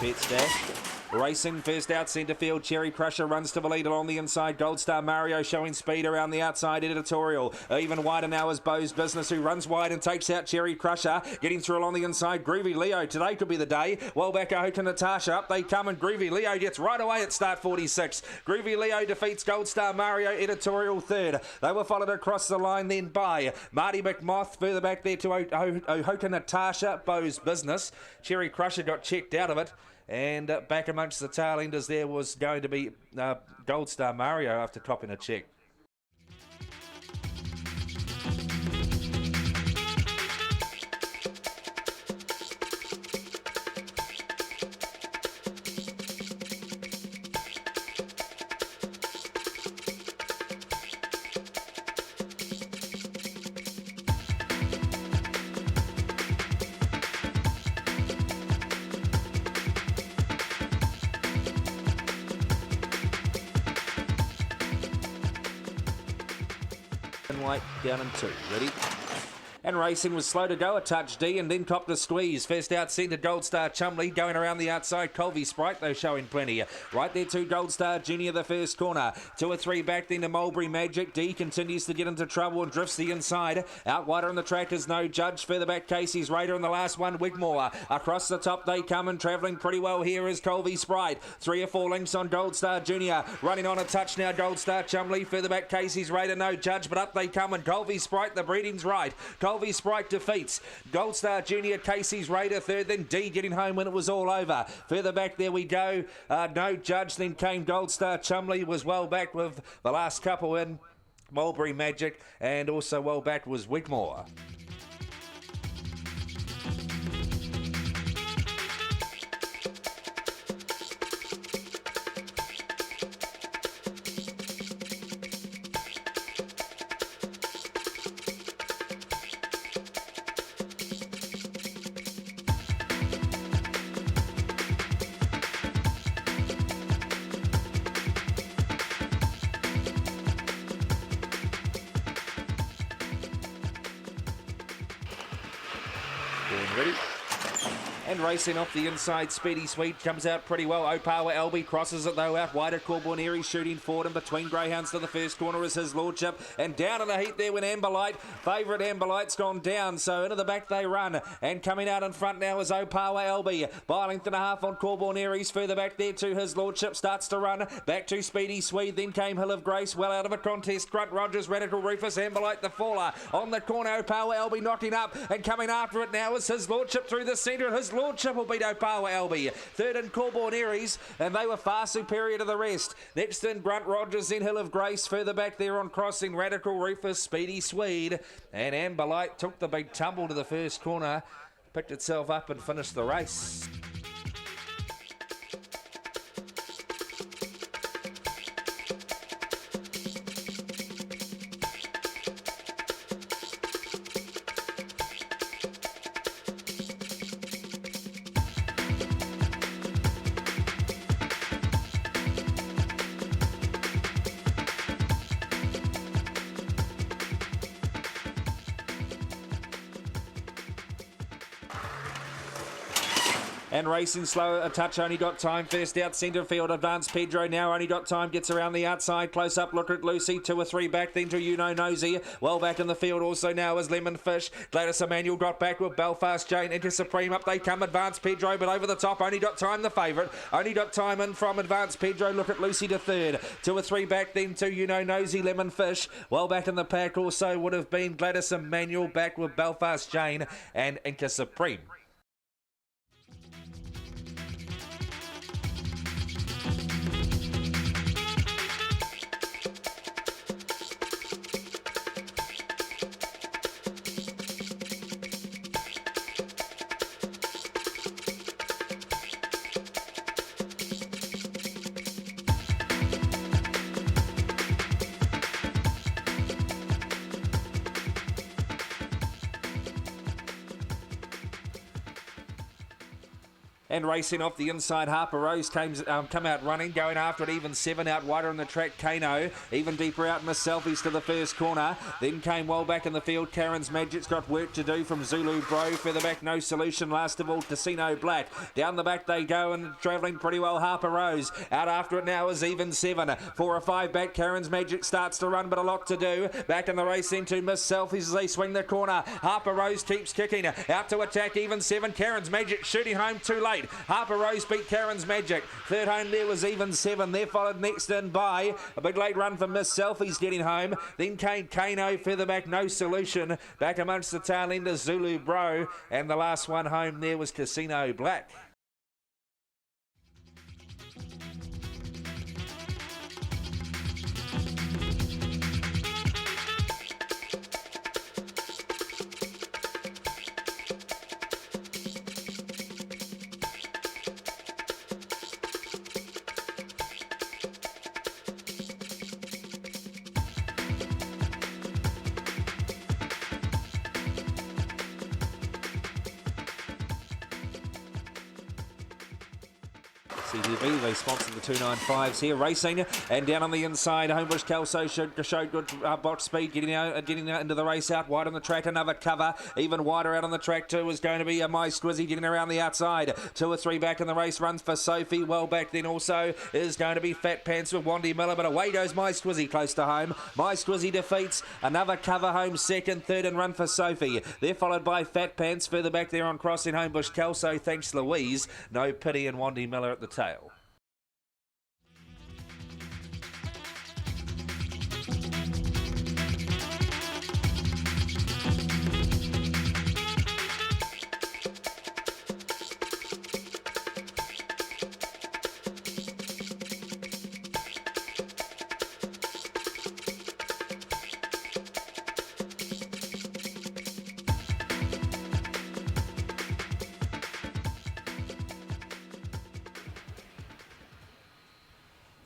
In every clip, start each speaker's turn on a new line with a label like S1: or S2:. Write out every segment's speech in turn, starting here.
S1: Pets Dash. Racing first out centre field, Cherry Crusher runs to the lead along the inside. Gold Star Mario showing speed around the outside. Editorial even wider now is Bo's Business, who runs wide and takes out Cherry Crusher. Getting through along the inside, Groovy Leo. Today could be the day. Well back Hoka Natasha. Up they come and Groovy Leo gets right away at start 46. Groovy Leo defeats Gold Star Mario. Editorial third. They were followed across the line then by Marty McMoth. Further back there to Hoka Natasha. Bo's Business. Cherry Crusher got checked out of it. And back amongst the tail enders there was going to be Gold Star Mario after copping a check. White down in 2. Ready? And Racing was slow to go, a touch D, and then copped a squeeze. First out centre, Gold Star Chumley going around the outside. Colby Sprite, though, showing plenty. Right there to Gold Star Junior, the first corner. 2 or 3 back then to Mulberry Magic. D continues to get into trouble and drifts the inside. Out wider on the track is No Judge. Further back, Casey's Raider, and the last one, Wigmore. Across the top they come, and travelling pretty well here is Colby Sprite. 3 or 4 lengths on Gold Star Junior. Running on a touch now, Gold Star Chumley. Further back, Casey's Raider, No Judge, but up they come, and Colby Sprite, the breeding's right. Colby Sprite defeats Gold Star Junior, Casey's Raider third, then D getting home when it was all over. Further back there we go, No Judge, then came Gold Star Chumley, was well back with the last couple in Mulberry Magic, and also well back was Wigmore. Ready? And racing off the inside, Speedy Sweet comes out pretty well. Opawa Elby crosses it though out wider. Corboneri shooting forward and between greyhounds to the first corner is his lordship. And down in the heat there when Amberlight. Favourite Amberlight's gone down, so into the back they run. And coming out in front now is Opawa Elby. By a length and a half on Corboneri's. Further back there to his lordship. Starts to run. Back to Speedy Sweet. Then came Hill of Grace. Well out of a contest. Grunt Rogers, Radical Rufus, Amberlight the faller. On the corner, Opawa Elby knocking up. And coming after it now is his lordship through the centre. His lordship will beat Opawa Elby. Third in Corboneri's, and they were far superior to the rest. Next in Grunt Rogers, then Hill of Grace. Further back there on crossing, Radical Rufus, Speedy Swede, and Amberlight took the big tumble to the first corner, picked itself up and finished the race. And racing slow, a touch, only got time. First out centre field, advanced Pedro now, only got time, gets around the outside. Close up, look at Lucy, 2 or 3 back, then to You Know Nosy. Well back in the field also now is Lemon Fish. Gladys Emmanuel got back with Belfast Jane into Supreme. Up they come, advanced Pedro, but over the top, only got time, the favourite. Only got time in from advanced Pedro, look at Lucy to third. 2 or 3 back, then to You Know Nosy, Lemon Fish. Well back in the pack also would have been Gladys Emmanuel, back with Belfast Jane and Inca Supreme. And racing off the inside, Harper Rose come out running, going after it, even 7 out wider on the track, Kano. Even deeper out, Miss Selfies to the first corner. Then came well back in the field, Karen's Magic's got work to do from Zulu Bro. Further back, No Solution. Last of all, Casino Black. Down the back they go and travelling pretty well, Harper Rose. Out after it now is even 7. 4 or 5 back, Karen's Magic starts to run, but a lot to do. Back in the race into Miss Selfies as they swing the corner. Harper Rose keeps kicking. Out to attack, even 7. Karen's Magic shooting home too late. Harper Rose beat Karen's Magic. Third home there was even 7. They're followed next in by a big late run for Miss Selfies getting home. Then came Kano, further back, No Solution. Back amongst the tail end is Zulu Bro. And the last one home there was Casino Black. CTV, they sponsor the 295s here, racing, and down on the inside, Homebush Kelso showed good box speed, getting out into the race out wide on the track. Another cover, even wider out on the track too, is going to be My Squizzy getting around the outside. 2 or 3 back in the race, runs for Sophie. Well back then also is going to be Fat Pants with Wandy Miller, but away goes My Squizzy close to home. My Squizzy defeats another cover home, second, third, and run for Sophie. They're followed by Fat Pants further back there on crossing Homebush Kelso. Thanks Louise, No Pity, and Wandy Miller at the tail.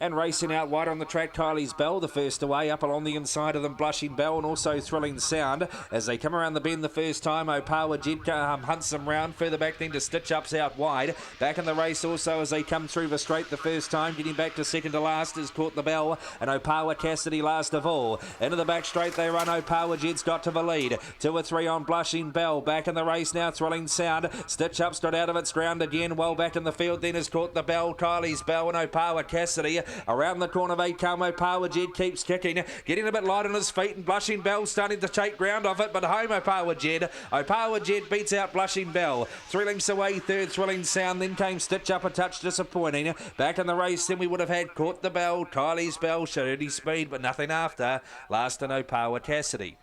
S1: And racing out wide on the track, Kylie's Bell, the first away, up along the inside of them, Blushing Bell, and also Thrilling Sound. As they come around the bend the first time, Opawa Jed hunts them round, further back then to Stitch Ups out wide. Back in the race also as they come through the straight the first time, getting back to second to last is Caught the Bell, and Opawa Cassidy last of all. Into the back straight they run, Opawa Jed's got to the lead. 2 or 3 on Blushing Bell. Back in the race now, Thrilling Sound. Stitch Ups got out of its ground again, well back in the field then is Caught the Bell, Kylie's Bell, and Opawa Cassidy. Around the corner they come, Opawa Jed keeps kicking, getting a bit light on his feet, and Blushing Bell starting to take ground off it, but home Opawa Jed. Opawa Jed beats out Blushing Bell. 3 lengths away, third, Thrilling Sound, then came Stitch Up, a touch disappointing. Back in the race then we would have had Caught the Bell, Kylie's Bell, showed his speed, but nothing after. Last in Opawa Cassidy.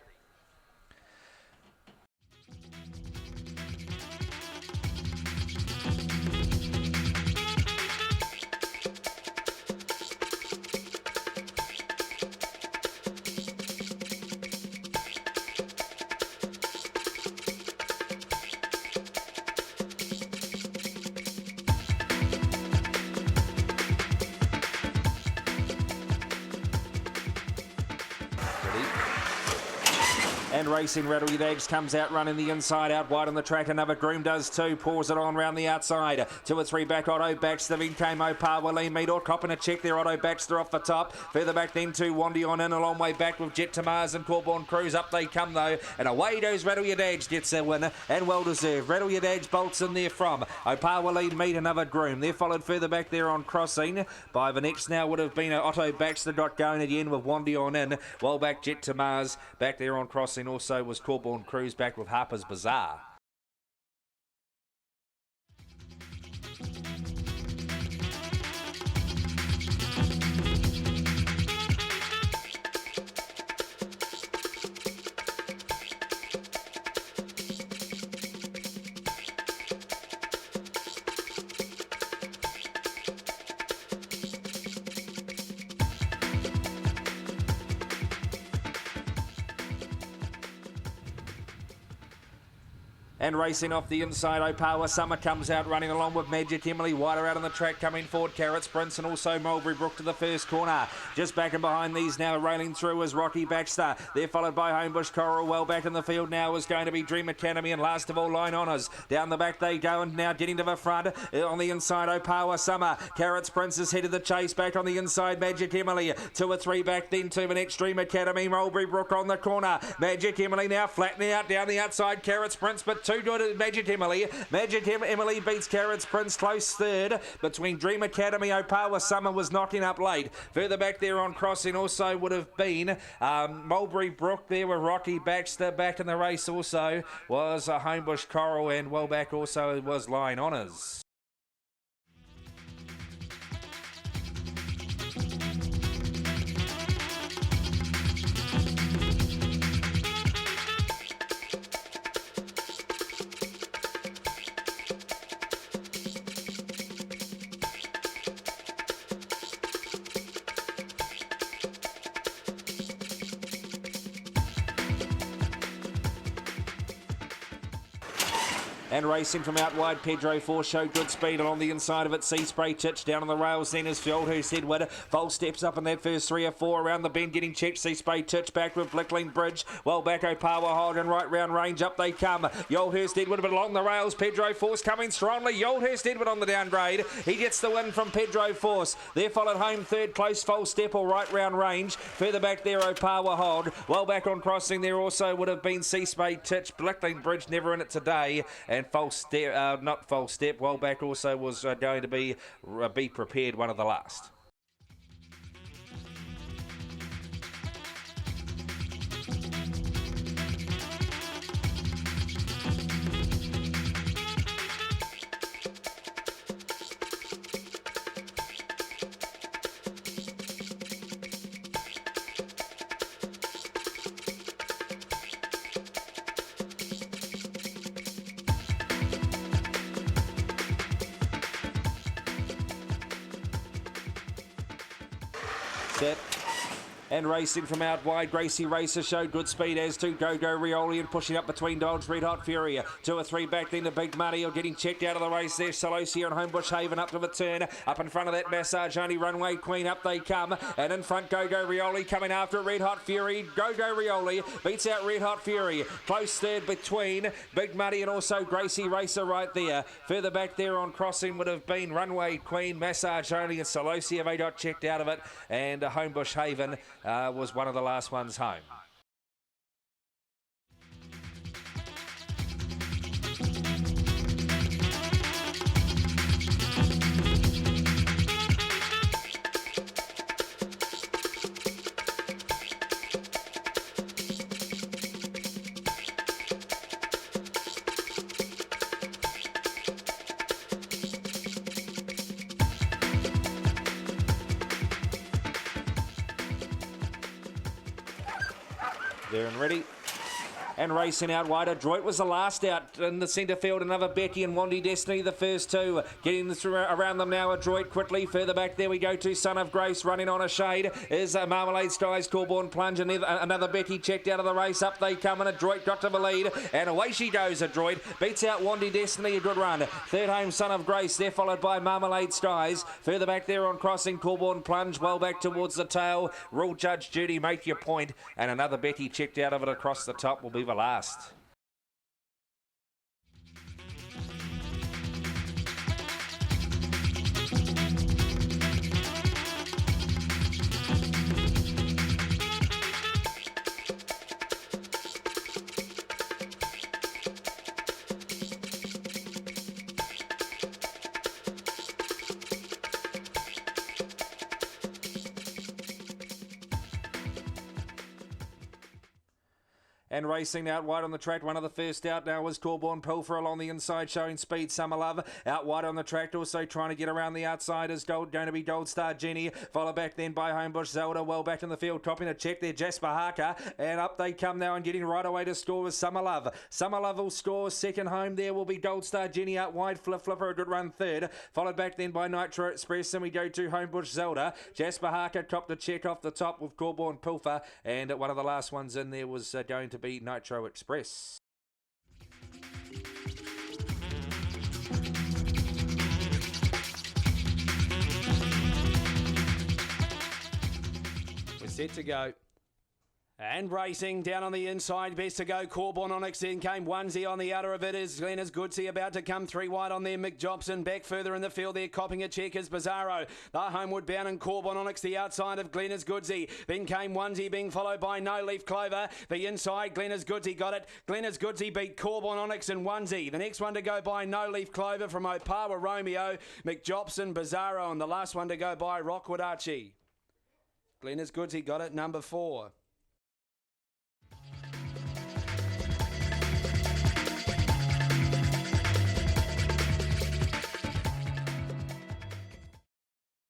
S1: And racing, Rattle Your Dags comes out running the inside out wide on the track. Another Groom does too. Pours it on round the outside. 2 or 3 back, Otto Baxter. Then came Opawa Lee Meador. Copping a check there, Otto Baxter off the top. Further back then to Wandy on in. A long way back with Jet to Mars and Corborn Cruise. Up they come though. And away goes Rattle Your Dags. Gets their winner. And well deserved. Rattle Your Dags bolts in there from Opawa Lee Mead. Another Groom. They're followed further back there on crossing by the next now would have been Otto Baxter. Got going again with Wandy on in. Well back Jet to Mars. Back there on crossing also was Corborn Cruise back with Harper's Bazaar. And racing off the inside, Opawa Summer comes out running along with Magic Emily. Wider out on the track coming forward, Carrots Prince and also Mulberry Brook to the first corner. Just back and behind these now, railing through is Rocky Baxter. They're followed by Homebush Coral. Well back in the field now is going to be Dream Academy, and last of all Line Honours. Down the back they go, and now getting to the front. On the inside, Opawa Summer. Carrots Prince is headed the chase. Back on the inside, Magic Emily. 2 or 3 back then to the next Dream Academy. Mulberry Brook on the corner. Magic Emily now flattening out down the outside. Carrots Prince, but too good at Magic Emily. Magic Emily beats Carrots Prince close third. Between Dream Academy, Opawa Summer was knocking up late. Further back there on crossing also would have been Mulberry Brook there with Rocky Baxter. Back in the race also was Homebush Coral, and well back also was Line Honours. And racing from out wide, Pedro 4 showed good speed along the inside of it. Sea Spray Titch down on the rails then is Fieldhurst Edward. False steps up in that first 3 or 4 around the bend, getting checked. Sea Spray Titch back with Blickling Bridge. Well back Opawa Hog and right round range up they come. Yoldhurst Edward but along the rails. Pedro Force coming strongly. Yoldhurst Edward on the downgrade. He gets the win from Pedro Force. They're followed home third, close false step or right round range. Further back there Opawa Hog. Well back on crossing there also would have been Sea Spray Titch. Blickling Bridge never in it today. And false step, not false step, well back also was going to be prepared, one of the last. Set. And racing from out wide, Gracie Racer showed good speed, as to Go Rioli, and pushing up between Dodge, Red Hot Fury. 2 or 3 back then to Big Muddy, or getting checked out of the race there. Solosia and Homebush Haven up to the turn. Up in front of that Massage Only Runway Queen, up they come. And in front, Go Rioli coming after it, Red Hot Fury. Go Rioli beats out Red Hot Fury. Close third between Big Muddy and also Gracie Racer right there. Further back there on crossing would have been Runway Queen, Massage Only, and Solosia. They got checked out of it. And Homebush Haven was one of the last ones home. There and ready. And racing out wide, Adroit was the last out in the centre field. Another Becky and Wandy Destiny, the first two. Getting through around them now, Adroit quickly. Further back there we go to Son of Grace, running on a shade. Is Marmalade Skies, Corborn Plunge, and another Becky checked out of the race. Up they come, and Adroit got to the lead. And away she goes, Adroit. Beats out Wandy Destiny, a good run. Third home, Son of Grace. They're followed by Marmalade Skies. Further back there on crossing, Corborn Plunge, well back towards the tail. Rule Judge Judy, make your point. And another Becky checked out of it across the top will be the last. And racing out wide on the track, one of the first out now was Corborn Pilfer along the inside, showing speed. Summer Love out wide on the track, also trying to get around the outside is going to be Gold Star Jenny, followed back then by Homebush Zelda, well back in the field, topping a check there, Jasper Harker, and up they come now and getting right away to score with Summer Love. Summer Love will score, second home there will be Gold Star Jenny out wide, Flipper a good run third, followed back then by Nitro Express, and we go to Homebush Zelda. Jasper Harker topped the check off the top with Corborn Pilfer, and one of the last ones in there was going to be Nitro Express.
S2: Set to go. And racing down on the inside, best to go. Corborn Onyx, then came Onesie on the outer of it is Glenna's Goodsey about to come 3 wide on there. Mick Jobson back further in the field there, copping a check is Bizarro. The Homeward Bound and Corborn Onyx the outside of Glenna's Goodsey. Then came Onesie being followed by No Leaf Clover. The inside, Glenna's Goodsey got it. Glenna's Goodsey beat Corborn Onyx and Onesie. The next one to go by No Leaf Clover from Opawa Romeo. Mick Jobson, Bizarro, and the last one to go by Rockwood Archie. Glenna's Goodsey got it, number 4.